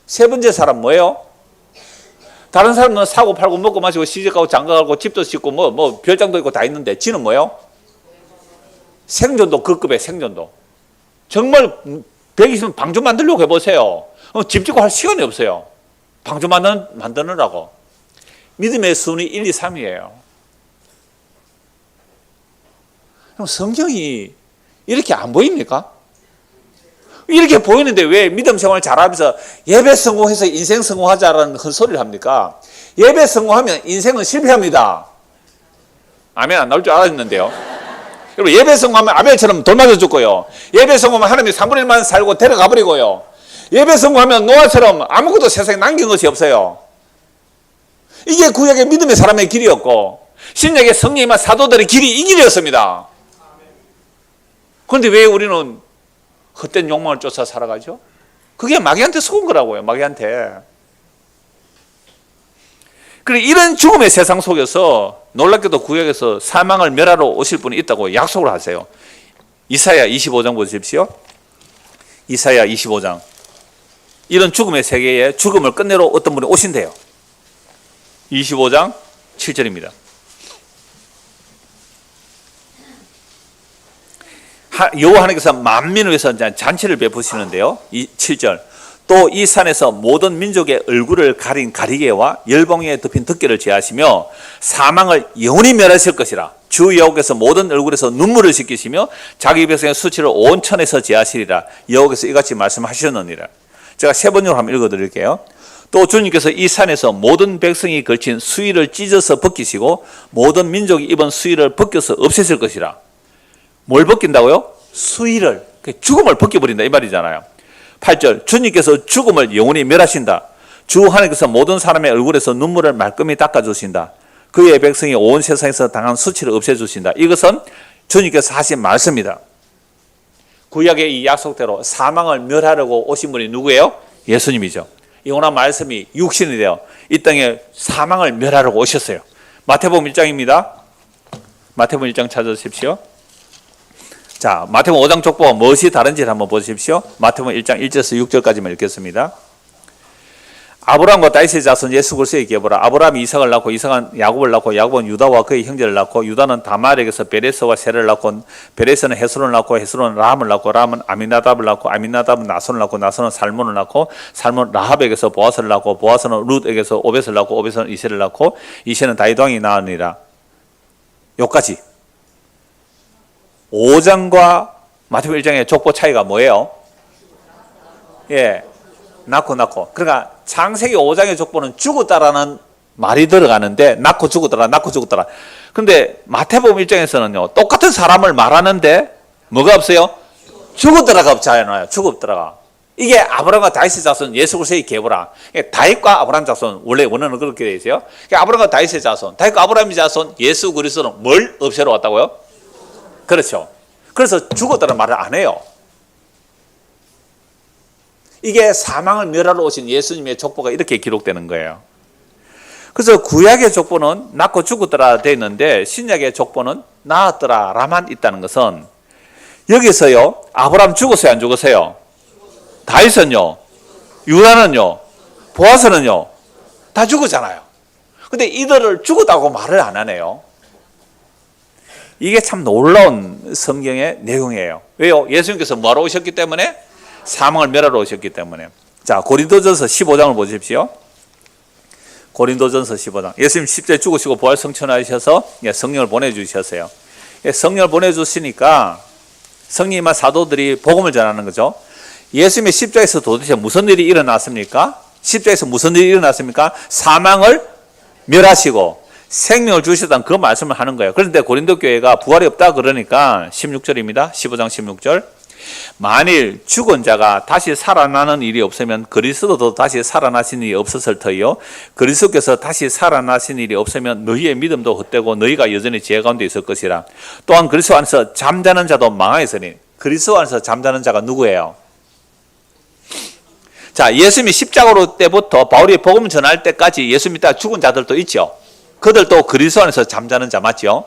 Speaker 1: 세 번째 사람 뭐예요? 다른 사람은 사고 팔고 먹고 마시고 시집가고 장가가고 집도 짓고 뭐 별장도 있고 다 있는데 지는 뭐예요? 생존도 그 급의 생존도. 정말 120면 방 좀 만들려고 해보세요. 집 짓고 할 시간이 없어요. 방 좀 만드느라고. 믿음의 순위 1, 2, 3이에요. 성경이 이렇게 안 보입니까? 이렇게 보이는데 왜 믿음 생활을 잘하면서 예배 성공해서 인생 성공하자라는 헛소리를 합니까? 예배 성공하면 인생은 실패합니다. 아멘 안 나올 줄 알았는데요. 여러분 예배 성공하면 아벨처럼 돌 맞아 죽고요. 예배 성공하면 하나님이 3분의 1만 살고 데려가 버리고요. 예배 성공하면 노아처럼 아무것도 세상에 남긴 것이 없어요. 이게 구약의 믿음의 사람의 길이었고 신약의 성령님과 사도들의 길이 이 길이었습니다. 그런데 왜 우리는 헛된 욕망을 쫓아 살아가죠? 그게 마귀한테 속은 거라고요. 마귀한테. 그래 이런 죽음의 세상 속에서 놀랍게도 구약에서 사망을 멸하러 오실 분이 있다고 약속을 하세요. 이사야 25장 보십시오. 이사야 25장. 이런 죽음의 세계에 죽음을 끝내러 어떤 분이 오신대요. 25장 7절입니다. 여호와 하나님께서 만민을 위해서 잔치를 베푸시는데요. 7절. 또 이 산에서 모든 민족의 얼굴을 가린 가리개와 열봉에 덮인 덮개를 제하시며 사망을 영원히 멸하실 것이라. 주 여호와께서 모든 얼굴에서 눈물을 씻기시며 자기 백성의 수치를 온 천에서 제하시리라. 여호와께서 이같이 말씀하셨느니라. 제가 세 번역으로 한번 읽어드릴게요. 또 주님께서 이 산에서 모든 백성이 걸친 수의를 찢어서 벗기시고 모든 민족이 입은 수의를 벗겨서 없애실 것이라. 뭘 벗긴다고요? 수의를, 죽음을 벗겨버린다 이 말이잖아요. 8절. 주님께서 죽음을 영원히 멸하신다. 주 하나님께서 모든 사람의 얼굴에서 눈물을 말끔히 닦아주신다. 그의 백성이 온 세상에서 당한 수치를 없애주신다. 이것은 주님께서 하신 말씀이다. 구약의 이 약속대로 사망을 멸하려고 오신 분이 누구예요? 예수님이죠. 영원한 말씀이 육신이 되어 이 땅에 사망을 멸하려고 오셨어요. 마태복음 1장입니다. 마태복음 1장 찾아주십시오. 자, 마태복음 5장 족보가 무엇이 다른지를 한번 보십시오. 마태복음 1장 1절에서 6절까지만 읽겠습니다. 아브라함과 다윗의 자손 예수 그리스도의 계보라. 아브라함이 이삭을 낳고 이삭은 야곱을 낳고 야곱은 유다와 그의 형제를 낳고 유다는 다말에게서 베레스와 세를 낳고 베레스는 헤스론을 낳고 헤스론은 라함을 낳고 라함은 아미나답을 낳고 아미나답은 나손을 낳고 나손은 살몬을 낳고 살몬은 라합에게서 보아스를 낳고 보아스는 룻에게서 오벳을 낳고 오벳은 이세를 낳고 이세는 다윗 왕이 낳으니라. 여기까지 5장과 마태복음 1장의 족보 차이가 뭐예요? 예, 낳고. 그러니까 창세기 5장의 족보는 죽었다라는 말이 들어가는데 낳고 죽었더라. 그런데 마태복음 1장에서는요 똑같은 사람을 말하는데 뭐가 없어요? 죽었더라가 없잖아요. 죽었더라가. 이게 아브라함과 다윗의 자손 예수 그리스도의 계보라. 다윗과 아브라함 자손 원래 원어는 그렇게 되어 있어요. 아브라함과 다윗의 자손, 다윗과 아브라함의 자손 예수 그리스도는 뭘 없애러 왔다고요? 그렇죠. 그래서 죽었다는 말을 안 해요. 이게 사망을 멸하러 오신 예수님의 족보가 이렇게 기록되는 거예요. 그래서 구약의 족보는 낳고 죽었더라 되어 있는데 신약의 족보는 낳았더라라만 있다는 것은 여기서요 아브라함 죽었어요 안 죽었어요? 다윗은요, 유다는요, 보아스는요 다 죽었잖아요. 근데 이들을 죽었다고 말을 안 하네요. 이게 참 놀라운 성경의 내용이에요. 왜요? 예수님께서 뭐하러 오셨기 때문에? 사망을 멸하러 오셨기 때문에. 자, 고린도전서 15장을 보십시오. 고린도전서 15장. 예수님 십자에 죽으시고 부활 성천하셔서 성령을 보내주셨어요. 성령을 보내주시니까 성령님과 사도들이 복음을 전하는 거죠. 예수님의 십자에서 도대체 무슨 일이 일어났습니까? 십자에서 무슨 일이 일어났습니까? 사망을 멸하시고 생명을 주셨다는 그 말씀을 하는 거예요. 그런데 고린도 교회가 부활이 없다 그러니까 16절입니다. 15장 16절. 만일 죽은 자가 다시 살아나는 일이 없으면 그리스도도 다시 살아나신 일이 없었을 터이요 그리스도께서 다시 살아나신 일이 없으면 너희의 믿음도 헛되고 너희가 여전히 죄 가운데 있을 것이라. 또한 그리스도 안에서 잠자는 자도 망하였으니. 그리스도 안에서 잠자는 자가 누구예요? 자, 예수님이 십자가로 때부터 바울이 복음 전할 때까지 예수님 따라 죽은 자들도 있죠. 그들도 그리스도 안에서 잠자는 자 맞죠?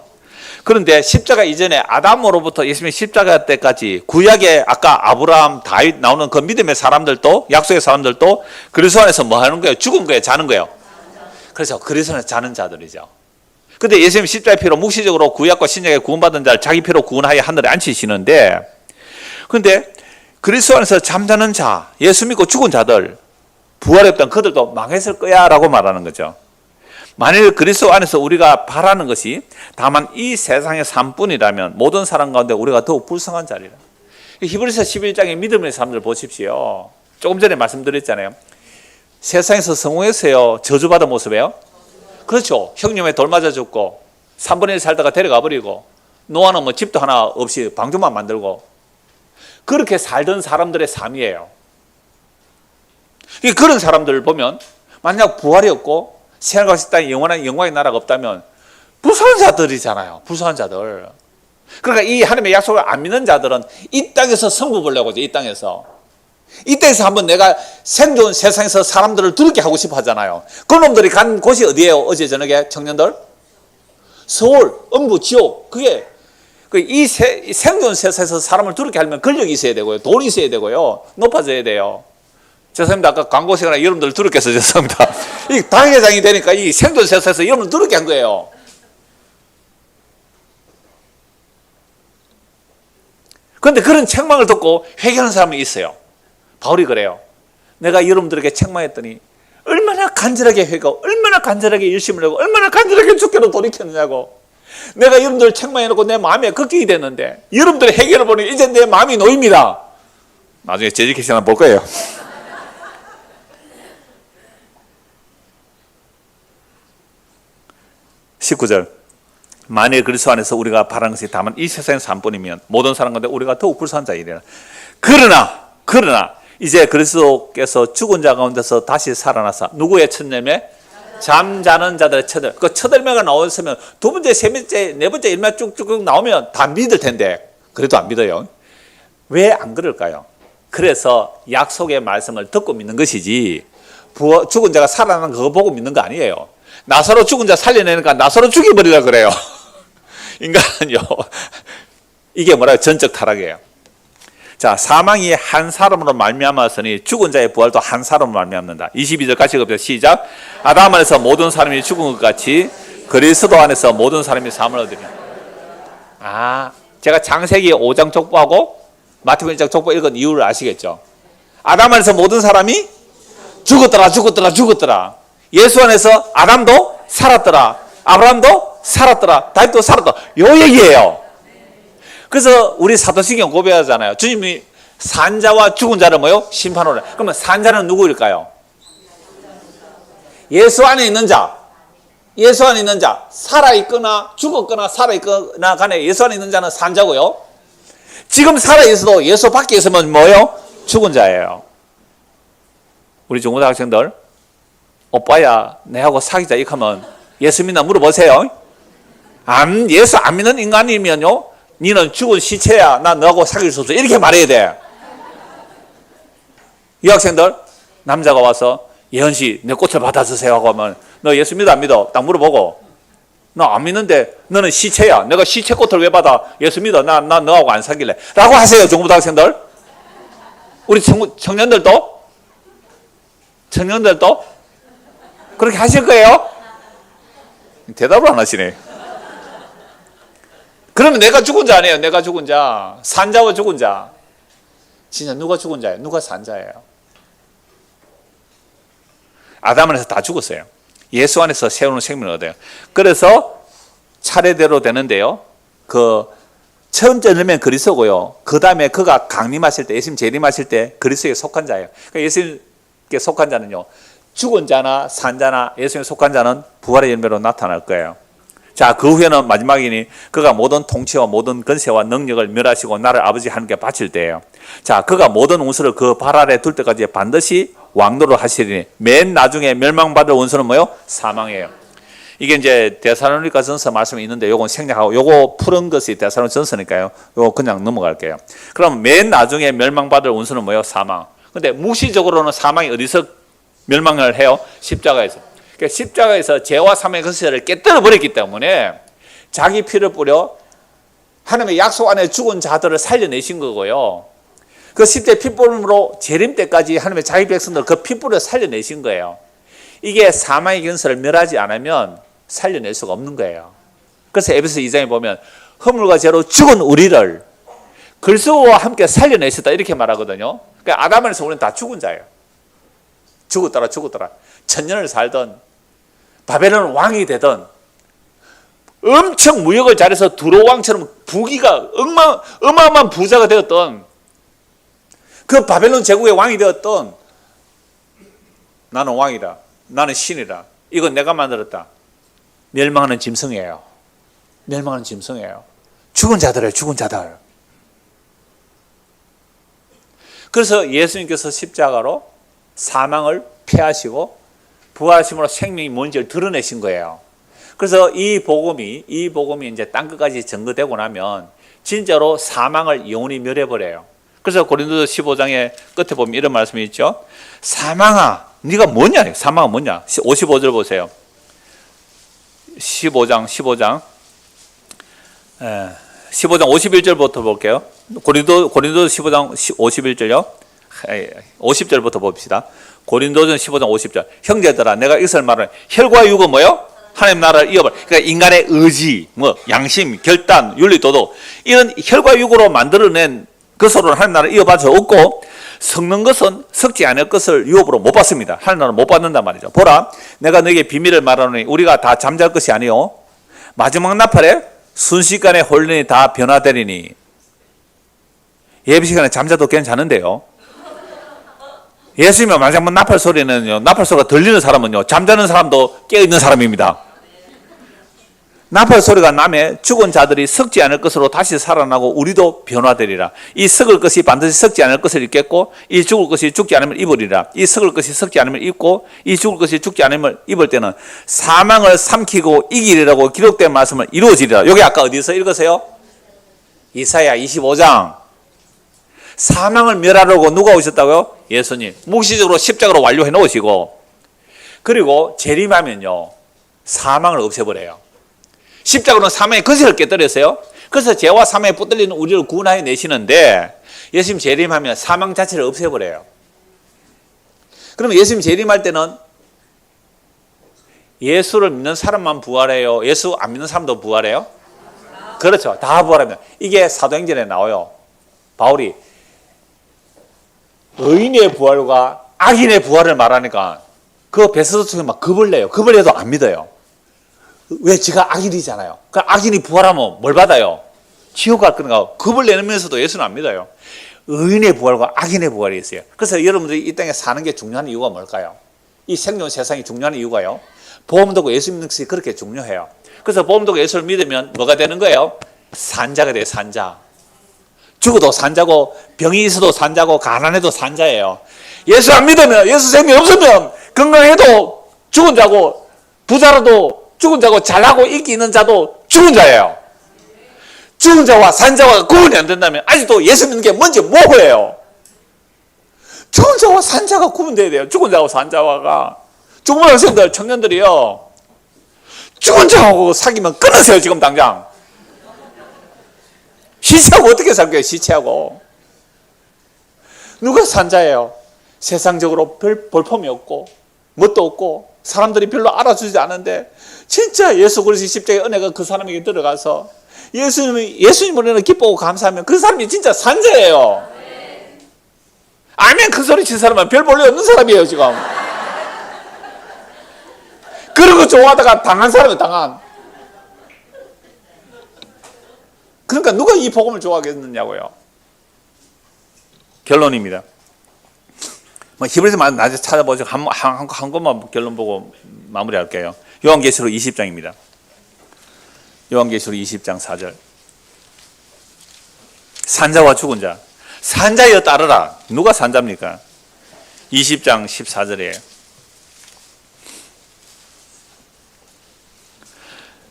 Speaker 1: 그런데 십자가 이전에 아담으로부터 예수님의 십자가 때까지 구약의 아까 아브라함, 다윗 나오는 그 믿음의 사람들도 약속의 사람들도 그리스도 안에서 뭐 하는 거예요? 죽은 거예요? 자는 거예요? 그래서 그리스도 안에서 자는 자들이죠. 근데 예수님 십자가의 피로 묵시적으로 구약과 신약에 구원받은 자를 자기 피로 구원하여 하늘에 앉히시는데 그런데 그리스도 안에서 잠자는 자, 예수 믿고 죽은 자들, 부활이 없던 그들도 망했을 거야 라고 말하는 거죠. 만일 그리스도 안에서 우리가 바라는 것이 다만 이 세상의 삶뿐이라면 모든 사람 가운데 우리가 더욱 불쌍한 자리라. 히브리서 11장의 믿음의 사람들 보십시오. 조금 전에 말씀드렸잖아요. 세상에서 성공했어요. 저주받은 모습이에요. 그렇죠. 형님에 돌 맞아 죽고 3분의 1 살다가 데려가 버리고 노아는 뭐 집도 하나 없이 방주만 만들고 그렇게 살던 사람들의 삶이에요. 그런 사람들을 보면 만약 부활이 없고 생활과 땅에 영원한 영광의 나라가 없다면 불쌍한 자들이잖아요. 불쌍한 자들. 그러니까 이 하나님의 약속을 안 믿는 자들은 이 땅에서 성부 보려고 하죠. 이 땅에서 한번 내가 생존 세상에서 사람들을 두렵게 하고 싶어 하잖아요. 그놈들이 간 곳이 어디예요? 어제 저녁에 청년들? 서울, 음부, 지옥. 그게 이 생존 세상에서 사람을 두렵게 하려면 권력이 있어야 되고요. 돈이 있어야 되고요. 높아져야 돼요. 죄송합니다. 아까 광고 시간에 여러분들 두렵게 해서 죄송합니다. 이 당회장이 되니까 이 생존 세상에서 여러분들 두렵게 한 거예요. 그런데 그런 책망을 듣고 회개하는 사람이 있어요. 바울이 그래요. 내가 여러분들에게 책망했더니 얼마나 간절하게 회개하고 얼마나 간절하게 열심을 하고 얼마나 간절하게 주께로 돌이켰느냐고. 내가 여러분들을 책망해놓고 내 마음에 걱정이 됐는데 여러분들의 해결을 보니 이제 내 마음이 놓입니다. 나중에 재직해서 하나 볼 거예요. 19절. 만일 그리스도 안에서 우리가 바라는 것이 다만 이 세상의 삶뿐이면 모든 사람 가운데 우리가 더욱 불쌍한 자이래라. 그러나 이제 그리스도께서 죽은 자 가운데서 다시 살아나사 누구의 첫 열매? 잠자는 자들의 첫 열매. 그 첫 열매가 나왔으면 두 번째, 세 번째, 네 번째 열매 쭉쭉 나오면 다 믿을 텐데 그래도 안 믿어요. 왜 안 그럴까요? 그래서 약속의 말씀을 듣고 믿는 것이지 죽은 자가 살아나는 그거 보고 믿는 거 아니에요. 나사로 죽은 자 살려내니까 나사로 죽여버리라 그래요. 인간은요. 이게 뭐라고 전적 타락이에요. 자, 사망이 한 사람으로 말미암았으니 죽은 자의 부활도 한 사람으로 말미암는다. 22절 같이 봅시다. 시작. 아담 안에서 모든 사람이 죽은 것 같이 그리스도 안에서 모든 사람이 사함을 얻으리라. 제가 창세기 5장 족보하고 마태복음 1장 족보 읽은 이유를 아시겠죠? 아담 안에서 모든 사람이 죽었더라. 예수 안에서 아담도 살았더라. 아브라함도 살았더라. 다윗도 살았더라. 요 얘기예요. 그래서 우리 사도신경 고백하잖아요. 주님이 산자와 죽은 자를 뭐요? 심판하라. 그러면 산자는 누구일까요? 예수 안에 있는 자. 예수 안에 있는 자. 살아있거나 죽었거나 살아있거나 간에 예수 안에 있는 자는 산자고요. 지금 살아있어도 예수 밖에 있으면 뭐요? 죽은 자예요. 우리 중고등학생들, 오빠야 내하고 사귀자 이렇게 하면 예수 믿나 물어보세요. 예수 안 믿는 인간이면요, 니는 죽은 시체야. 나 너하고 사귈 수 없어. 이렇게 말해야 돼. 이 학생들, 남자가 와서 예언씨 내 꽃을 받아주세요 하고 하면 너 예수 믿어 안 믿어? 딱 물어보고, 너 안 믿는데 너는 시체야. 내가 시체 꽃을 왜 받아? 예수 믿어. 나 너하고 안 사귈래 라고 하세요. 중고등학생들. 우리 청년들도 그렇게 하실 거예요? 대답을 안 하시네. 그러면 내가 죽은 자 아니에요? 내가 죽은 자. 산자와 죽은 자. 진짜 누가 죽은 자예요? 누가 산자예요? 아담 안에서 다 죽었어요. 예수 안에서 새로운 생명을 얻어요. 그래서 차례대로 되는데요. 첫째 열매는 그리스도고요. 그 다음에 그가 강림하실 때, 예수님 재림하실 때 그리스도에 속한 자예요. 그러니까 예수님께 속한 자는요, 죽은 자나 산자나 예수님에 속한 자는 부활의 열매로 나타날 거예요. 자, 그 후에는 마지막이니 그가 모든 통치와 모든 권세와 능력을 멸하시고 나를 아버지 하나님께 바칠 때예요. 자, 그가 모든 원수를 그 발 아래 둘 때까지 반드시 왕노를 하시리니 맨 나중에 멸망받을 원수는 뭐요? 사망이에요. 이게 이제 데살로니가 전서 말씀이 있는데 요건 생략하고 요거 푸른 것이 데살로니가 전서니까요. 요거 그냥 넘어갈게요. 그럼 맨 나중에 멸망받을 원수는 뭐요? 사망. 근데 무시적으로는 사망이 어디서 멸망을 해요? 십자가에서. 그러니까 십자가에서 죄와 사망의 권세를 깨뜨려 버렸기 때문에 자기 피를 뿌려 하나님의 약속 안에 죽은 자들을 살려내신 거고요. 그 십자의 핏불로 재림 때까지 하나님의 자기 백성들 그 핏불을 살려내신 거예요. 이게 사망의 권세를 멸하지 않으면 살려낼 수가 없는 거예요. 그래서 에베소 2장에 보면 허물과 죄로 죽은 우리를 그리스도와 함께 살려내셨다 이렇게 말하거든요. 그러니까 아담 안에서 우리는 다 죽은 자예요. 죽었더라. 천년을 살던 바벨론 왕이 되던 엄청 무역을 잘해서 두로 왕처럼 부귀가 어마어마한 부자가 되었던 그 바벨론 제국의 왕이 되었던 나는 왕이다. 나는 신이다. 이건 내가 만들었다. 멸망하는 짐승이에요. 죽은 자들이에요. 죽은 자들. 그래서 예수님께서 십자가로 사망을 패하시고 부활하심으로 생명이 뭔지를 드러내신 거예요. 그래서 이 복음이 이제 땅끝까지 전거되고 나면 진짜로 사망을 영원히 멸해버려요. 그래서 고린도서 15장의 끝에 보면 이런 말씀이 있죠. 사망아, 네가 뭐냐? 사망은 뭐냐? 55절 보세요. 15장 51절부터 볼게요. 고린도 15장 51절요. 50절부터 봅시다. 고린도전 15장 50절. 형제들아, 내가 이것을 말하는 혈과 육은 뭐요? 하나님 나라를 이어버려. 그러니까 인간의 의지, 양심, 결단, 윤리, 도덕 이런 혈과 육으로 만들어낸 것으로는 하나님 나라를 이어받을 수 없고 섞는 것은 섞지 않을 것을 유업으로 못 받습니다. 하나님 나라를 못 받는단 말이죠. 보라, 내가 너에게 비밀을 말하노니 우리가 다 잠잘 것이 아니요 마지막 나팔에 순식간에 홀린이 다 변화되리니. 예배 시간에 잠자도 괜찮은데요. 예수님의 마지막 나팔 소리는요, 나팔 소리가 들리는 사람은요, 잠자는 사람도 깨어있는 사람입니다. 나팔 소리가 나면 죽은 자들이 썩지 않을 것으로 다시 살아나고 우리도 변화되리라. 이 썩을 것이 반드시 썩지 않을 것을 입겠고 이 죽을 것이 죽지 않으면 입으리라. 이 썩을 것이 썩지 않으면 입고 이 죽을 것이 죽지 않으면 입을 때는 사망을 삼키고 이기리라고 기록된 말씀을 이루어지리라. 여기 아까 어디서 읽으세요? 이사야 25장. 사망을 멸하려고 누가 오셨다고요? 예수님. 묵시적으로 십자가로 완료해 놓으시고, 그리고 재림하면요 사망을 없애버려요. 십자가로는 사망의 권세를 깨뜨렸어요. 그래서 죄와 사망에 붙들리는 우리를 구원하여 내시는데 예수님 재림하면 사망 자체를 없애버려요. 그러면 예수님 재림할 때는 예수를 믿는 사람만 부활해요? 예수 안 믿는 사람도 부활해요? 그렇죠. 다 부활합니다. 이게 사도행전에 나와요. 바울이 의인의 부활과 악인의 부활을 말하니까 그 베드로 쪽에 막 겁을 내요. 겁을 내도 안 믿어요. 왜? 지가 악인이잖아요. 그 악인이 부활하면 뭘 받아요? 지옥 갈 거니까 겁을 내면서도 예수는 안 믿어요. 의인의 부활과 악인의 부활이 있어요. 그래서 여러분들이 이 땅에 사는 게 중요한 이유가 뭘까요? 이 생존 세상이 중요한 이유가요. 보험 들고 예수 믿는 것이 그렇게 중요해요. 그래서 보험 들고 예수를 믿으면 뭐가 되는 거예요? 산자가 돼요. 산자. 죽어도 산자고 병이 있어도 산자고 가난해도 산자예요. 예수 안 믿으면, 예수 생명 없으면 건강해도 죽은 자고 부자라도 죽은 자고 잘나고 인기 있는 자도 죽은 자예요. 죽은 자와 산자와 구분이 안 된다면 아직도 예수 믿는 게 뭔지 모호해요. 죽은 자와 산자가 구분돼야 돼요. 죽은 자와 산자와가. 죽은 학생들, 청년들이요. 죽은 자하고 사귀면 끊으세요. 지금 당장. 시체하고 어떻게 살 거예요? 시체하고. 누가 산자예요? 세상적으로 별 볼품이 없고 뭣도 없고 사람들이 별로 알아주지 않은데 진짜 예수 그리스도의 십자가의 은혜가 그 사람에게 들어가서 예수님으로는 기쁘고 감사하면 그 사람이 진짜 산자예요. 아멘 큰 소리 친 사람은 별 볼일 없는 사람이에요 지금. 그런 거 좋아하다가 당한 사람이에요. 당한. 그러니까 누가 이 복음을 좋아하겠느냐고요. 결론입니다. 히브리서 나중에 찾아보죠. 한 것만 결론 보고 마무리할게요. 요한계시록 20장입니다. 요한계시록 20장 4절. 산자와 죽은 자. 산자여 따르라. 누가 산자입니까? 20장 14절이에요.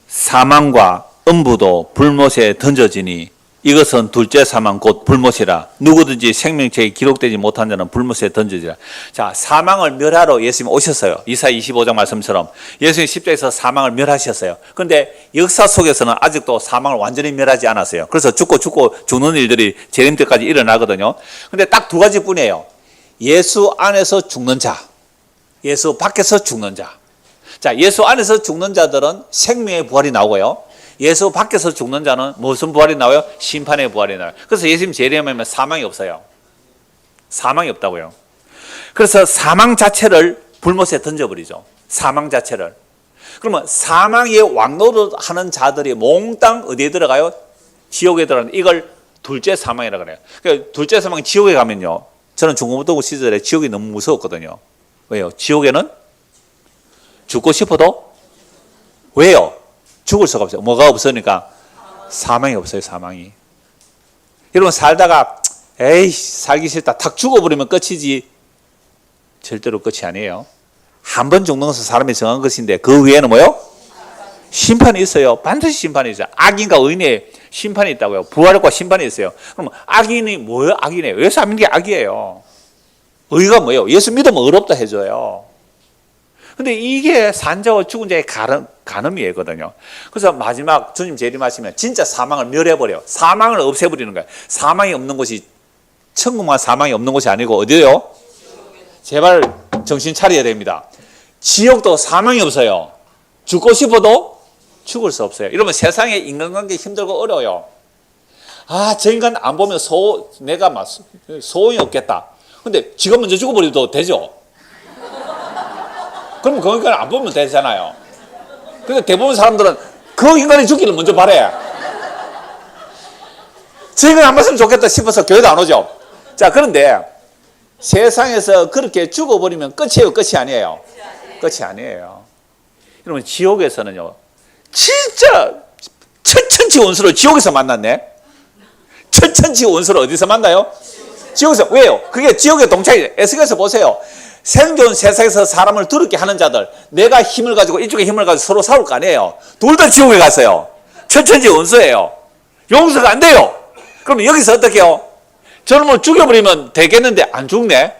Speaker 1: 사망과 음부도 불못에 던져지니 이것은 둘째 사망 곧 불못이라. 누구든지 생명책에 기록되지 못한 자는 불못에 던져지라. 자, 사망을 멸하러 예수님이 오셨어요. 이사야 25장 말씀처럼 예수님이 십자가에서 사망을 멸하셨어요. 그런데 역사 속에서는 아직도 사망을 완전히 멸하지 않았어요. 그래서 죽고 죽는 일들이 재림 때까지 일어나거든요. 근데 딱 두 가지뿐이에요. 예수 안에서 죽는 자, 예수 밖에서 죽는 자. 자, 예수 안에서 죽는 자들은 생명의 부활이 나오고요. 예수 밖에서 죽는 자는 무슨 부활이 나와요? 심판의 부활이 나와요. 그래서 예수님 재림하면 사망이 없어요. 사망이 없다고요. 그래서 사망 자체를 불못에 던져버리죠. 사망 자체를. 그러면 사망의 왕노릇하는 자들이 몽땅 어디에 들어가요? 지옥에 들어가는. 이걸 둘째 사망이라고 그래요. 그러니까 둘째 사망 지옥에 가면요. 저는 중고등부 시절에 지옥이 너무 무서웠거든요. 왜요? 지옥에는 죽고 싶어도 왜요? 죽을 수가 없어요. 뭐가 없으니까? 사망이 없어요. 사망이. 여러분 살다가 에이 살기 싫다 탁 죽어버리면 끝이지 절대로 끝이 아니에요. 한 번 죽는 것은 사람이 정한 것인데 그 위에는 뭐요? 심판이 있어요. 반드시 심판이 있어요. 악인과 의인의 심판이 있다고요. 부활과 심판이 있어요. 그럼 악인이 뭐예요? 악이네요. 예수 안 믿는 게 악이에요. 의가 뭐예요? 예수 믿으면 의롭다 해줘요. 근데 이게 산자와 죽은 자의 간음이거든요. 그래서 마지막 주님 재림하시면 진짜 사망을 멸해버려요. 사망을 없애버리는 거예요. 사망이 없는 곳이 천국만 사망이 없는 곳이 아니고 어디예요? 제발 정신 차려야 됩니다. 지옥도 사망이 없어요. 죽고 싶어도 죽을 수 없어요. 이러면 세상에 인간관계 힘들고 어려워요. 아, 저 인간 안 보면 내가 막 소용이 없겠다. 근데 지가 먼저 죽어버려도 되죠. 그럼 그 인간을 안 보면 되잖아요. 근데 대부분 사람들은 그 인간이 죽기를 먼저 바래. 저 인간 안 봤으면 좋겠다 싶어서 교회도 안 오죠. 자, 그런데 세상에서 그렇게 죽어버리면 끝이에요? 끝이 아니에요? 끝이 아니에요. 여러분 지옥에서는요. 진짜 천천지 원수를 지옥에서 만났네. 천천지 원수를 어디서 만나요? 지옥에서. 왜요? 그게 지옥의 동창이에요. 에스겔에서 보세요. 생존 세상에서 사람을 더럽게 하는 자들, 내가 힘을 가지고 이쪽에 힘을 가지고 서로 싸울 거 아니에요. 둘 다 지옥에 갔어요. 천천지 원수예요. 용서가 안 돼요. 그럼 여기서 어떻게 해요? 저놈을 죽여버리면 되겠는데 안 죽네.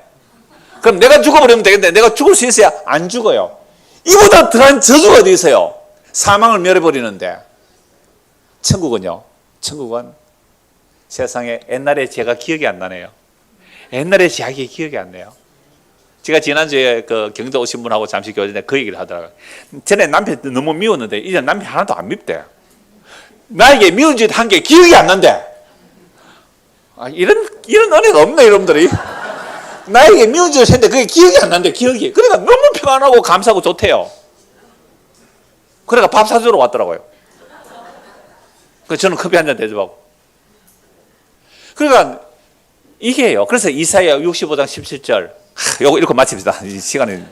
Speaker 1: 그럼 내가 죽어버리면 되겠는데 내가 죽을 수 있어야 안 죽어요. 이보다 더한 저주가 어디 있어요? 사망을 멸해버리는데. 천국은요? 천국은 세상에 옛날에 제가 기억이 안 나네요. 옛날에 제 이야기 기억이 안 나요. 제가 지난주에 그 경도 오신 분하고 잠시 교제에 그 얘기를 하더라고요. 전에 남편 너무 미웠는데 이제 남편 하나도 안 밉대. 나에게 미운 짓 한 게 기억이 안 난대. 아, 이런 은혜가 없네, 여러분들이. 나에게 미운 짓을 했는데 그게 기억이 안 난대, 기억이. 그러니까 너무 평안하고 감사하고 좋대요. 그러니까 밥 사주러 왔더라고요. 그래서 저는 커피 한 잔 대접하고. 그러니까 이게요. 그래서 이사야 65장 17절. 요거 읽고 마칩시다. 이 시간이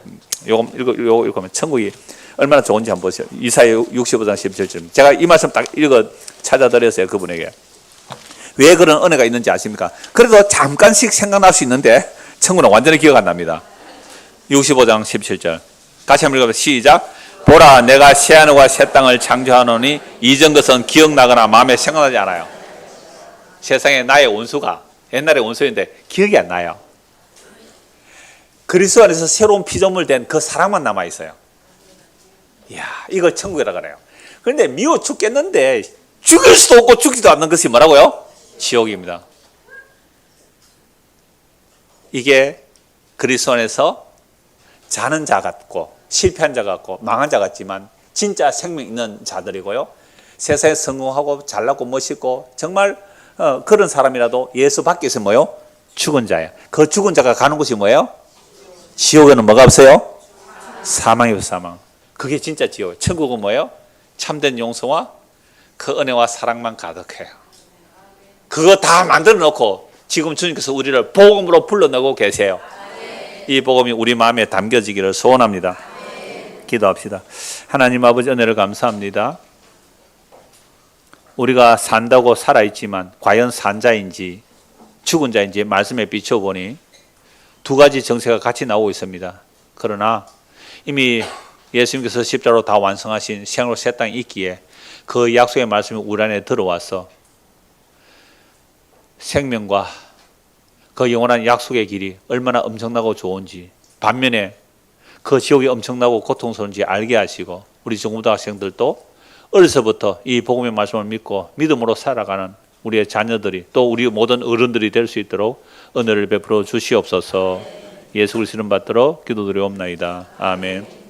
Speaker 1: 요거 읽으면 천국이 얼마나 좋은지 한번 보세요. 이사야 65장 17절. 제가 이 말씀 딱 읽어 찾아드렸어요, 그분에게. 왜 그런 은혜가 있는지 아십니까? 그래도 잠깐씩 생각날 수 있는데 천국은 완전히 기억 안 납니다. 65장 17절. 다시 한번 읽어보세요. 시작. 보라, 내가 새하늘과 새 땅을 창조하노니 이전 것은 기억나거나 마음에 생각나지 않아요. 세상에 나의 원수가 옛날의 원수인데 기억이 안 나요. 그리스도 안에서 새로운 피조물 된 그 사랑만 남아있어요. 이야, 이걸 천국이라 그래요. 그런데 미워 죽겠는데 죽일 수도 없고 죽지도 않는 것이 뭐라고요? 지옥입니다. 이게 그리스도 안에서 자는 자 같고 실패한 자 같고 망한 자 같지만 진짜 생명 있는 자들이고요. 세상에 성공하고 잘나고 멋있고 정말 그런 사람이라도 예수 밖에서 뭐요? 죽은 자예요. 그 죽은 자가 가는 곳이 뭐예요? 지옥에는 뭐가 없어요? 사망이 없어요. 사망. 그게 진짜 지옥. 천국은 뭐예요? 참된 용서와 그 은혜와 사랑만 가득해요. 그거 다 만들어 놓고 지금 주님께서 우리를 복음으로 불러내고 계세요. 이 복음이 우리 마음에 담겨지기를 소원합니다. 기도합시다. 하나님 아버지, 은혜를 감사합니다. 우리가 산다고 살아있지만 과연 산 자인지 죽은 자인지 말씀에 비춰보니 두 가지 정세가 같이 나오고 있습니다. 그러나 이미 예수님께서 십자로 다 완성하신 생으로 새 땅이 있기에 그 약속의 말씀이 우리 안에 들어와서 생명과 그 영원한 약속의 길이 얼마나 엄청나고 좋은지, 반면에 그 지옥이 엄청나고 고통스러운지 알게 하시고 우리 중고등학생들도 어려서부터 이 복음의 말씀을 믿고 믿음으로 살아가는 우리의 자녀들이 또 우리 모든 어른들이 될 수 있도록 은혜를 베풀어 주시옵소서. 예수 그리스도 이름 받들어 기도드리옵나이다. 아멘.